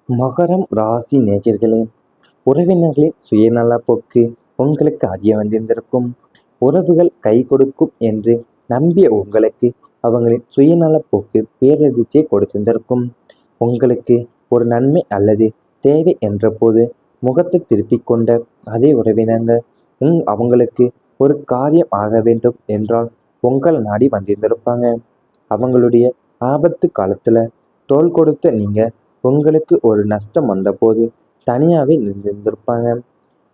மகரம் ராசி நேயர்களே, உறவினர்களின் சுயநலப்போக்கு உங்களுக்கு அறிய வந்திருந்திருக்கும். உறவுகள் கை கொடுக்கும் என்று நம்பிய உங்களுக்கு அவங்களின் சுயநலப்போக்கு பேரதிர்ச்சியை கொடுத்திருந்திருக்கும். உங்களுக்கு ஒரு நன்மை அல்லது தேவை என்ற போது முகத்தை திருப்பிக் கொண்ட அதே உறவினர்கள் அவங்களுக்கு ஒரு காரியம் ஆக வேண்டும் என்றால் உங்களை நாடி வந்திருந்திருப்பாங்க. அவங்களுடைய ஆபத்து காலத்துல தோள் கொடுத்த நீங்க உங்களுக்கு ஒரு நஷ்டம் வந்தபோது தனியாவே நின்றிருந்திருப்பாங்க.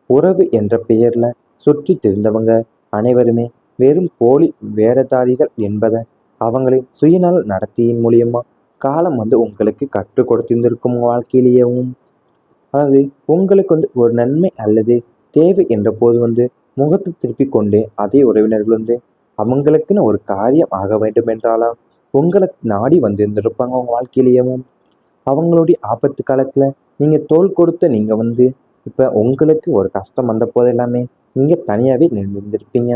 உறவு என்ற பெயர்ல சுற்றி திரிந்தவங்க அனைவருமே வெறும் போலி வேடதாரிகள் என்பதை அவங்களின் சுயநல நடத்தையின் மூலியமா காலம் உங்களுக்கு கற்றுக் கொடுத்திருந்திருக்கும் வாழ்க்கையிலேயும். அதாவது உங்களுக்கு ஒரு நன்மை அல்லது தேவை என்ற போது முகத்தை திருப்பி கொண்டு அதே உறவினர்கள் அவங்களுக்குன்னு ஒரு காரியம் ஆக வேண்டும் என்றாலா உங்களை நாடி வந்திருந்திருப்பாங்க உங்க வாழ்க்கையிலேயும். அவங்களுடைய ஆபத்து காலத்துல நீங்க தோள் கொடுத்த நீங்க இப்ப உங்களுக்கு ஒரு கஷ்டம் வந்த போதெல்லாமே நீங்க தனியாவே நின்றுருப்பீங்க.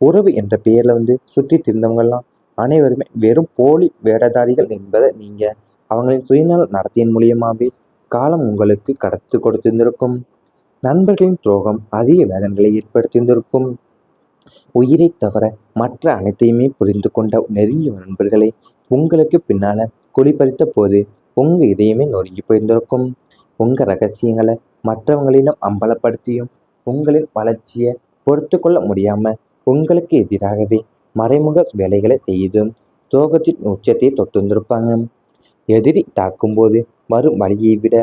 உறவு என்ற பெயர்ல சுற்றி திரிந்தவங்க எல்லாம் அனைவருமே வெறும் போலி வேடதாரிகள் என்பதை நீங்க அவங்களின் சுயநல நடத்தையின் மூலியமாவே காலம் உங்களுக்கு கடத்து கொடுத்திருந்திருக்கும். நண்பர்களின் துரோகம் அதிக வேதனைகளை ஏற்படுத்தியிருந்திருக்கும். உயிரை தவிர மற்ற அனைத்தையுமே புரிந்து கொண்ட நெருங்கிய நண்பர்களை உங்களுக்கு பின்னால குழிப்பறித்த போது உங்க இதயமே நொறுங்கி போயிருந்திருக்கும். உங்க ரகசியங்களை மற்றவங்களிடம் அம்பலப்படுத்தியும் உங்களின் வளர்ச்சியை பொறுத்து கொள்ள முடியாம உங்களுக்கு எதிராகவே மறைமுக வேலைகளை செய்தும் துரோகத்தின் உச்சத்தை தொட்டிருந்திருப்பாங்க. எதிரி தாக்கும்போது வரும் வழியை விட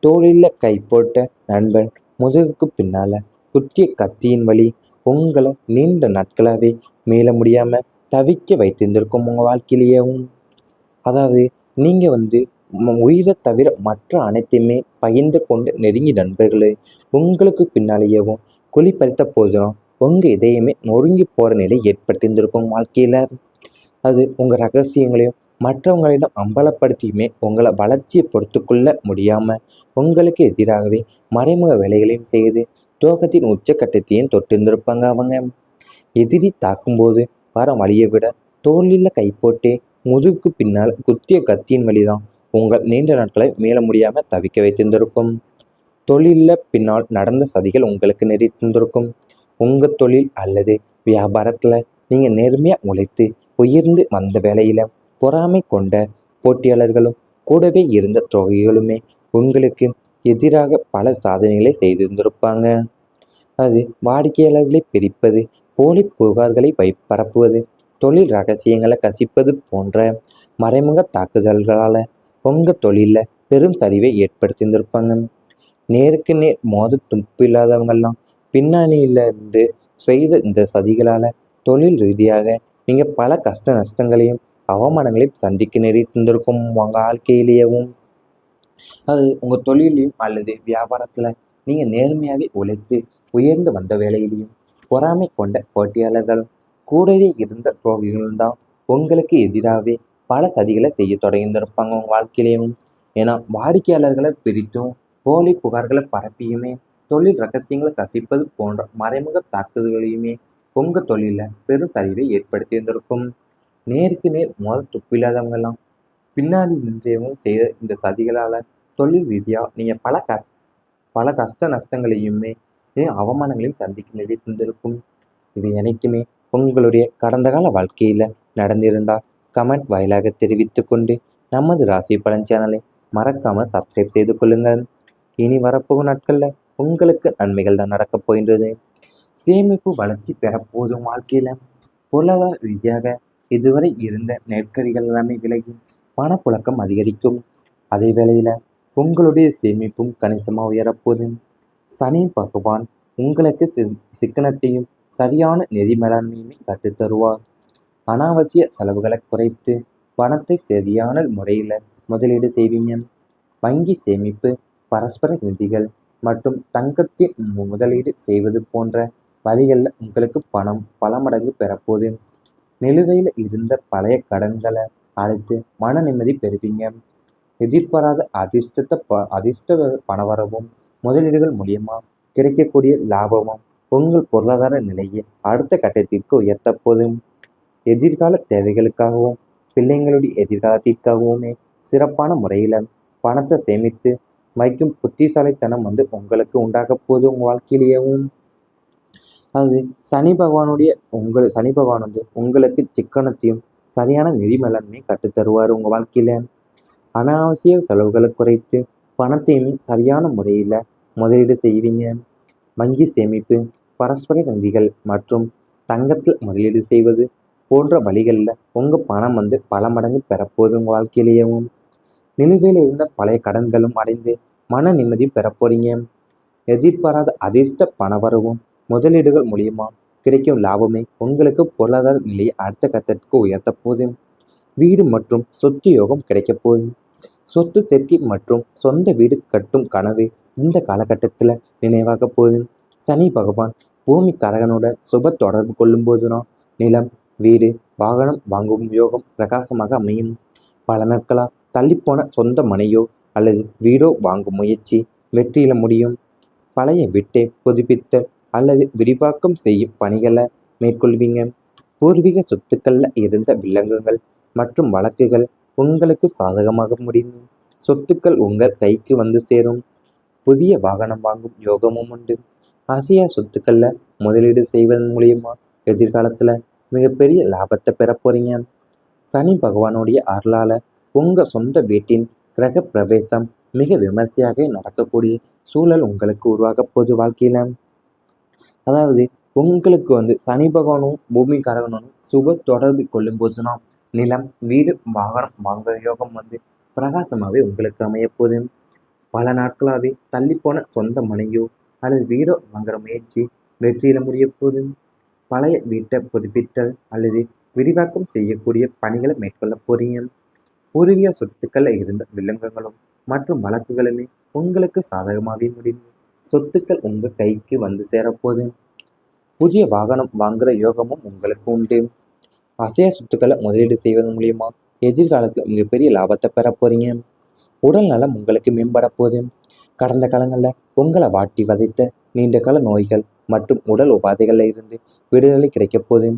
தோளில கை போட்ட நண்பன் முதுகுக்கு பின்னால குத்திய கத்தியின் வழி உங்களை நீண்ட நாட்களாவே மீள முடியாம தவிக்க வைத்திருந்திருக்கும் உங்க வாழ்க்கையிலேயும். அதாவது நீங்க உயிரை தவிர மற்ற அனைத்தையுமே பகிர்ந்து கொண்டு நெருங்கி நண்பர்களே உங்களுக்கு பின்னாலேயேவும் குழி பறித்த போதும் உங்க இதயமே நொறுங்கி போற நிலை ஏற்பட்டிருந்திருக்கும் வாழ்க்கையில. அது உங்க ரகசியங்களையும் மற்றவங்களிடம் அம்பலப்படுத்தியுமே உங்களை வளர்ச்சியை பொறுத்து கொள்ள முடியாம உங்களுக்கு எதிராகவே மறைமுக வேலைகளையும் செய்து துரோகத்தின் உச்சக்கட்டத்தையும் தொட்டிருந்திருப்பாங்க அவங்க. எதிரி தாக்கும்போது வர வழியை விட தோளில கை போட்டே முதுகுக்கு பின்னால் குத்திய கத்தியின் வழிதான் உங்கள் நீண்ட நாட்களை மீள முடியாம தவிக்க வைத்திருந்திருக்கும். தொழில பின்னால் நடந்த சதிகள் உங்களுக்கு நெறித்திருந்திருக்கும். உங்க தொழில் அல்லது வியாபாரத்துல நீங்க நேர்மையா உழைத்து உயர்ந்து வந்த வேலையில பொறாமை கொண்ட போட்டியாளர்களும் கூடவே இருந்த துரோகிகளுமே உங்களுக்கு எதிராக பல சாதனைகளை செய்திருந்திருப்பாங்க. அது வாடிக்கையாளர்களை பிரிப்பது, போலி புகார்களை பரப்புவது, தொழில் ரகசியங்களை கசிப்பது போன்ற மறைமுக தாக்குதல்களால உங்க தொழில பெரும் சரிவை ஏற்படுத்தியிருந்திருப்பாங்க. நேருக்கு நேர் மோத துப்பில்லாதவங்கெல்லாம் பின்னணியில இருந்து செய்த இந்த சதிகளால தொழில் ரீதியாக நீங்க பல கஷ்ட நஷ்டங்களையும் அவமானங்களையும் சந்திக்க நேரிட்டிருந்திருக்கும் உங்க வாழ்க்கையிலேயும். அது உங்க தொழிலையும் அல்லது வியாபாரத்துல நீங்க நேர்மையாவே உழைத்து உயர்ந்து வந்த வேலையிலையும் பொறாமை கொண்ட போட்டியாளர்கள் கூடவே இருந்த துரோகிகள் தான் உங்களுக்கு எதிராகவே பல சதிகளை செய்ய தொடங்கியிருந்திருப்பாங்க உங்க வாழ்க்கையிலையும். ஏன்னா வாடிக்கையாளர்களை பிரித்தும் போலி புகார்களை பரப்பியுமே தொழில் ரகசியங்களை கசிப்பது போன்ற மறைமுக தாக்குதல்களையுமே உங்க தொழில பெரும் சரிவை ஏற்படுத்தியிருந்திருக்கும். நேருக்கு நேர் துப்பில்லாதவங்க எல்லாம் பின்னாடி நின்றவங்க செய்த இந்த சதிகளால தொழில் ரீதியா நீங்க பல கஷ்ட நஷ்டங்களையுமே அவமானங்களையும் சந்திக்க நேரிட்டிருந்திருக்கும். இவை அனைத்துமே உங்களுடைய கடந்த கால வாழ்க்கையில நடந்திருந்தால் கமெண்ட் வாயிலாக தெரிவித்துக் கொண்டு நமது ராசி பலன் சேனலை மறக்காமல் சப்ஸ்கிரைப் செய்து கொள்ளுங்கள். இனி வரப்போகும் நாட்கள்ல உங்களுக்கு நன்மைகள் தான் நடக்கப் போகின்றது. சேமிப்பு வளர்ச்சி பெறப்போதும் வாழ்க்கையில பொருளாதார ரீதியாக இதுவரை இருந்த நெருக்கடிகள் எல்லாமே விலகி பணப்புழக்கம் அதிகரிக்கும். அதே வேளையில உங்களுடைய சேமிப்பும் கணிசமாக உயரப்போதும். சனி பகவான் உங்களுக்கு சிக்கனத்தையும் சரியான நிதி மேலாண்மையுமே கற்றுத்தருவார். அனாவசிய செலவுகளை குறைத்து பணத்தை சரியான முறையில முதலீடு செய்வீங்க. வங்கி சேமிப்பு, பரஸ்பர நிதிகள் மற்றும் தங்கத்தின் முதலீடு செய்வது போன்ற வழிகளில் உங்களுக்கு பணம் பல மடங்கு பெறப்போகுது. நிலுவையில் இருந்த பழைய கடன்களை அழைத்து மன நிம்மதி பெறுவீங்க. எதிர்பாராத அதிர்ஷ்ட பணவரவும் முதலீடுகள் மூலியமா கிடைக்கக்கூடிய லாபமும் உங்கள் பொருளாதார நிலையை அடுத்த கட்டத்திற்கு உயர்த்த போதும். எதிர்கால தேவைகளுக்காகவும் பிள்ளைங்களுடைய எதிர்காலத்திற்காகவுமே சிறப்பான முறையில பணத்தை சேமித்து வைக்கும் புத்திசாலித்தனம் உங்களுக்கு உண்டாக போகுது உங்கள் வாழ்க்கையிலேயும். அது சனி பகவான் உங்களுக்கு சிக்கனத்தையும் சரியான நிதி மேலாண்மையை கற்றுத்தருவார் உங்கள் வாழ்க்கையில. அனாவசிய செலவுகளை குறைத்து பணத்தையுமே சரியான முறையில் முதலீடு செய்வீங்க. வங்கி சேமிப்பு, பரஸ்பர வங்கிகள் மற்றும் தங்கத்தில் முதலீடு செய்வது போன்ற வழிகளில் உங்கள் பணம் பல மடங்கு பெறப்போகுது உங்கள் வாழ்க்கையிலேயும். நிலுவையில் இருந்த பழைய கடன்களும் அடைந்து மன நிம்மதி பெறப்போறீங்க. எதிர்பாராத அதிர்ஷ்ட பணவரவும் முதலீடுகள் மூலியமா கிடைக்கும் லாபமே உங்களுக்கு பொருளாதார நிலையை அடுத்த கட்டத்துக்கு உயர்த்த போகுது. வீடு மற்றும் சொத்து யோகம் கிடைக்க போகுது. சொத்து சேர்க்கை மற்றும் சொந்த வீடு கட்டும் கனவு இந்த காலகட்டத்தில் நினைவாக போகுது. சனி பகவான் பூமி கரகனோட சுப தொடர்பு கொள்ளும் போதுதான் நிலம், வீடு, வாகனம் வாங்கும் யோகம் பிரகாசமாக அமையும். பல நாட்களா தள்ளிப்போன சொந்த மனையோ அல்லது வீடோ வாங்கும் முயற்சி வெற்றியில முடியும். பழைய வீட்டை புதுப்பித்தல் அல்லது விரிவாக்கம் செய்யும் பணிகளை மேற்கொள்வீங்க. பூர்வீக சொத்துக்கள்ல இருந்த வில்லங்கங்கள் மற்றும் வழக்குகள் உங்களுக்கு சாதகமாக முடியும். சொத்துக்கள் உங்கள் கைக்கு வந்து சேரும். புதிய வாகனம் வாங்கும் யோகமும் உண்டு. அசையா சொத்துக்கள்ல முதலீடு செய்வதன் மூலியமா எதிர்காலத்துல மிகப்பெரிய லாபத்தை பெற போறீங்க. சனி பகவானுடைய அருளால உங்க சொந்த வீட்டின் கிரக பிரவேசம் மிக விமர்சையாக நடக்கக்கூடிய சூழல் உங்களுக்கு உருவாக போகுது வாழ்க்கையில. அதாவது உங்களுக்கு சனி பகவானும் பூமிக்காரகனும் சுப தொடர்பு கொள்ளும் போதுனா நிலம், வீடு, வாகனம் வாங்குற யோகம் பிரகாசமாகவே உங்களுக்கு அமைய போகுது. பல நாட்களாகவே தள்ளிப்போன சொந்த மனையோ அல்லது வீடோ வாங்குற முயற்சி வெற்றியில முடிய போகுது. பழைய வீட்டை புதுப்பித்தல் அல்லது விரிவாக்கம் செய்யக்கூடிய பணிகளை மேற்கொள்ள போறீங்க. பூர்வீக சொத்துக்கள் இருந்த வில்லங்கங்களும் மற்றும் வழக்குகளுமே உங்களுக்கு சாதகமாகவே முடியும். சொத்துக்கள் உங்க கைக்கு வந்து சேரப்போகுது. புதிய வாகனம் வாங்குற யோகமும் உங்களுக்கு உண்டு. அசையா சொத்துக்களை முதலீடு செய்வதன் மூலியமா எதிர்காலத்தில் மிகப்பெரிய லாபத்தை பெற போறீங்க. உடல் நலம் உங்களுக்கு மேம்பட போகுது. கடந்த காலங்களில் உங்களை வாட்டி வதைத்த நீண்ட கால நோய்கள் மற்றும் உடல் உபாதைகள்ல இருந்து விடுதலை கிடைக்க போகுது.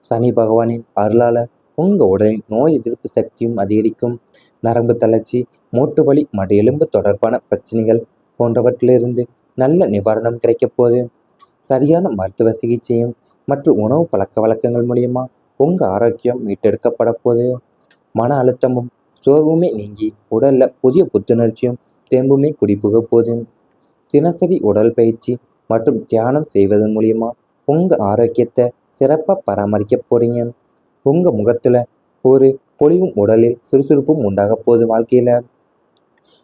சனி பகவானின் அருளால உங்க உடலின் நோய் எதிர்ப்பு சக்தியும் அதிகரிக்கும். நரம்பு தளர்ச்சி, மூட்டு வலி மற்றும் எலும்பு தொடர்பான பிரச்சனைகள் போன்றவற்றிலிருந்து நல்ல நிவாரணம் கிடைக்க போகுது. சரியான மருத்துவ சிகிச்சையும் மற்றும் உணவு பழக்க வழக்கங்கள் மூலியமா உங்க ஆரோக்கியம் மீட்டெடுக்கப்பட போகுது. மன அழுத்தமும் சோர்வுமே நீங்கி உடல்ல புதிய புத்துணர்ச்சியும் தெம்புமே குடிபுக போகுது. தினசரி உடல் பயிற்சி மற்றும் தியானம் செய்வதன் மூலியமா உங்க ஆரோக்கியத்தை சிறப்பா பராமரிக்க போறீங்க. உங்க முகத்துல ஒரு பொலிவும் உடலில் சுறுசுறுப்பும் உண்டாக போகுது வாழ்க்கையில.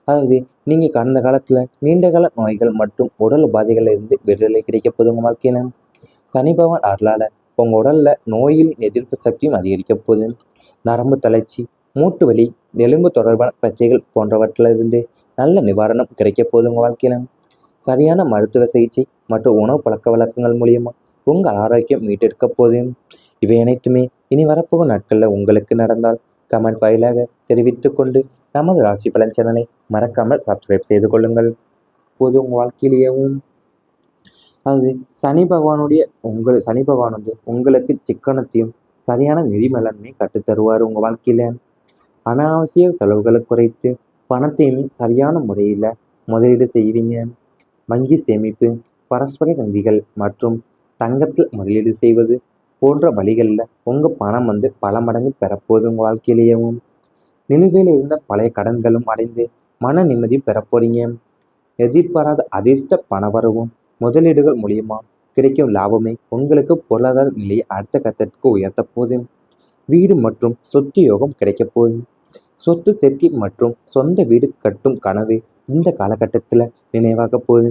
அதாவது நீங்க கடந்த காலத்துல நீண்ட கால நோய்கள் மற்றும் உடல் உபாதைகள்ல இருந்து விடுதலை கிடைக்க போகுது உங்க வாழ்க்கையில. சனி பகவான் அருளால உங்க உடல்ல நோயில் எதிர்ப்பு சக்தியும் அதிகரிக்க போகுது. நரம்பு தளர்ச்சி, மூட்டு வலி, எலும்பு தொடர்பான பிரச்சனைகள் போன்றவற்றில இருந்து நல்ல நிவாரணம் கிடைக்க போகுது உங்க வாழ்க்கையில. சரியான மருத்துவ சிகிச்சை மற்றும் உணவு பழக்க வழக்கங்கள் மூலியமா உங்கள் ஆரோக்கியம் மீட்டெடுக்க போகுது. இவை அனைத்துமே இனி வரப்போகும் நாட்களில் உங்களுக்கு நடந்தால் கமெண்ட் வாயிலாக தெரிவித்துக் கொண்டு நமது ராசி பலன் சேனலை மறக்காமல் சப்ஸ்கிரைப் செய்து கொள்ளுங்கள். இப்போது உங்கள் வாழ்க்கையிலேயும் அது சனி பகவான் உங்களுக்கு சிக்கனத்தையும் சரியான நிதி மேலாண்மையை கற்றுத்தருவார் உங்கள் வாழ்க்கையில. அனாவசிய செலவுகளை குறைத்து பணத்தையுமே சரியான முறையில் முதலீடு செய்வீங்க. வங்கி சேமிப்பு, பரஸ்பர வங்கிகள் மற்றும் தங்கத்தில் முதலீடு செய்வது போன்ற வழிகளில் உங்கள் பணம் பல மடங்கு பெறப்போகுது உங்கள் வாழ்க்கையிலேயும். நிலுவையில் இருந்த பழைய கடன்களும் அடைந்து மன நிம்மதி பெறப்போறீங்க. எதிர்பாராத அதிர்ஷ்ட பணவரவும் முதலீடுகள் மூலியமா கிடைக்கும் லாபமே உங்களுக்கு பொருளாதார நிலையை அடுத்த கட்டத்துக்கு உயர்த்த போகுது. வீடு மற்றும் சொத்து யோகம் கிடைக்க போகுது. சொத்து சேர்க்கை மற்றும் சொந்த வீடு கட்டும் கனவு இந்த காலகட்டத்தில் நினைவாக போகுது.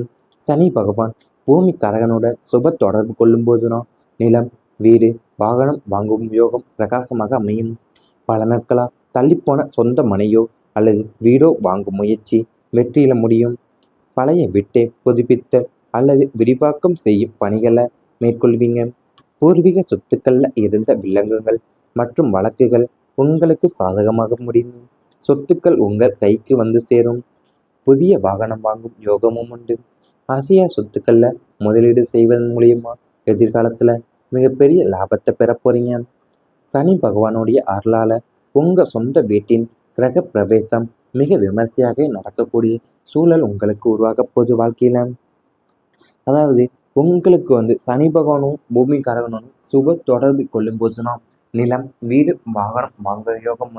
சனி பகவான் பூமி கரகனோட சுப தொடர்பு கொள்ளும் போதுதான் நிலம், வீடு, வாகனம் வாங்கும் யோகம் பிரகாசமாக அமையும். பல நாட்களா தள்ளிப்போன சொந்த மனையோ அல்லது வீடோ வாங்கும் முயற்சி வெற்றியில முடியும். பழைய வீட்டை புதுப்பித்தல் அல்லது விரிவாக்கம் செய்யும் பணிகளை மேற்கொள்வீங்க. பூர்வீக சொத்துக்கள்ல இருந்த வில்லங்கங்கள் மற்றும் வழக்குகள் உங்களுக்கு சாதகமாக முடியும். சொத்துக்கள் உங்கள் கைக்கு வந்து சேரும். புதிய வாகனம் வாங்கும் யோகமும் உண்டு. அசையா சொத்துக்கள்ல முதலீடு செய்வதன் மூலியமா எதிர்காலத்துல மிகப்பெரிய லாபத்தை பெற போறீங்க. சனி பகவானுடைய அருளால உங்க சொந்த வீட்டின் கிரக பிரவேசம் மிக விமர்சையாக நடக்கக்கூடிய சூழல் உங்களுக்கு உருவாக போகுது வாழ்க்கையில. அதாவது உங்களுக்கு சனி பகவானும் பூமிக்காரகனும் சுப தொடர்பு கொள்ளும் போதுனா நிலம், வீடு, வாகனம் வாங்குற யோகம்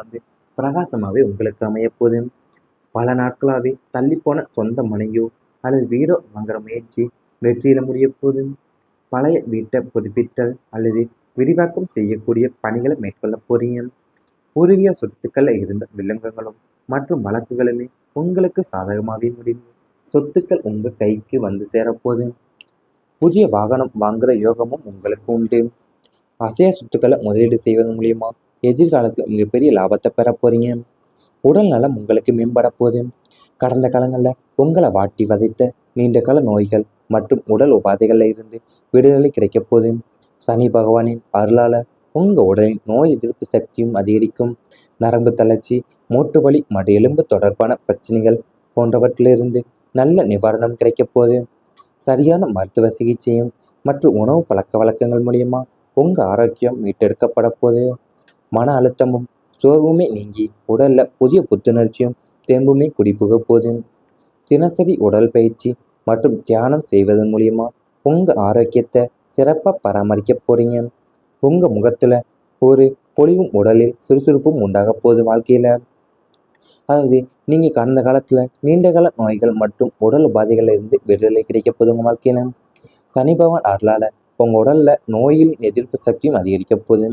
பிரகாசமாகவே உங்களுக்கு அமைய போகுது. பல நாட்களாகவே தள்ளிப்போன சொந்த மனையோ அல்லது வீடோ வாங்குற முயற்சி வெற்றியில முடிய போகுது. பழைய வீட்டை புதுப்பித்தல் அல்லது விரிவாக்கம் செய்யக்கூடிய பணிகளை மேற்கொள்ள போறீங்க. பூர்வீக சொத்துக்கள் இருந்த வில்லங்கங்களும் மற்றும் வழக்குகளுமே உங்களுக்கு சாதகமாகவே முடியும். சொத்துக்கள் உங்க கைக்கு சேரப்போகுது. புதிய வாகனம் வாங்குற யோகமும் உங்களுக்கு உண்டு. அசைய சொத்துக்களை முதலீடு செய்வதன் மூலியமா எதிர்காலத்தில் மிகப்பெரிய லாபத்தை பெற போறீங்க. உடல் நலம் உங்களுக்கு மேம்பட போகுது. கடந்த காலங்களில் உங்களை வாட்டி வதைத்த நீண்ட கால நோய்கள் மற்றும் உடல் உபாதைகள்ல இருந்து விடுதலை கிடைக்க போகுது. சனி பகவானின் அருளால உங்க உடலின் நோய் எதிர்ப்பு சக்தியும் அதிகரிக்கும். நரம்பு தளர்ச்சி, மூட்டு வலி மற்றும் எலும்பு தொடர்பான பிரச்சனைகள் போன்றவற்றிலிருந்து நல்ல நிவாரணம் கிடைக்க போகுது. சரியான மருத்துவ சிகிச்சையும் மற்றும் உணவு பழக்க வழக்கங்கள் மூலியமா உங்க ஆரோக்கியம் மீட்டெடுக்கப்பட போகுது. மன அழுத்தமும் சோர்வுமே நீங்கி உடல்ல புதிய புத்துணர்ச்சியும் தெம்புமே குடிபுக போகுது. தினசரி உடல் பயிற்சி மற்றும் தியானம் செய்வதன் மூலியமா உங்க ஆரோக்கியத்தை சிறப்பா பராமரிக்க போறீங்க. உங்க முகத்துல ஒரு பொலிவும் உடலில் சுறுசுறுப்பும் உண்டாக போகுது வாழ்க்கையில. அதாவது நீங்க கடந்த காலத்துல நீண்ட கால நோய்கள் மற்றும் உடல் உபாதைகள்ல இருந்து விடுதலை கிடைக்க போகுது உங்க வாழ்க்கையில. சனி பகவான் அருளால உங்க உடல்ல நோயின் எதிர்ப்பு சக்தியும் அதிகரிக்க போகுது.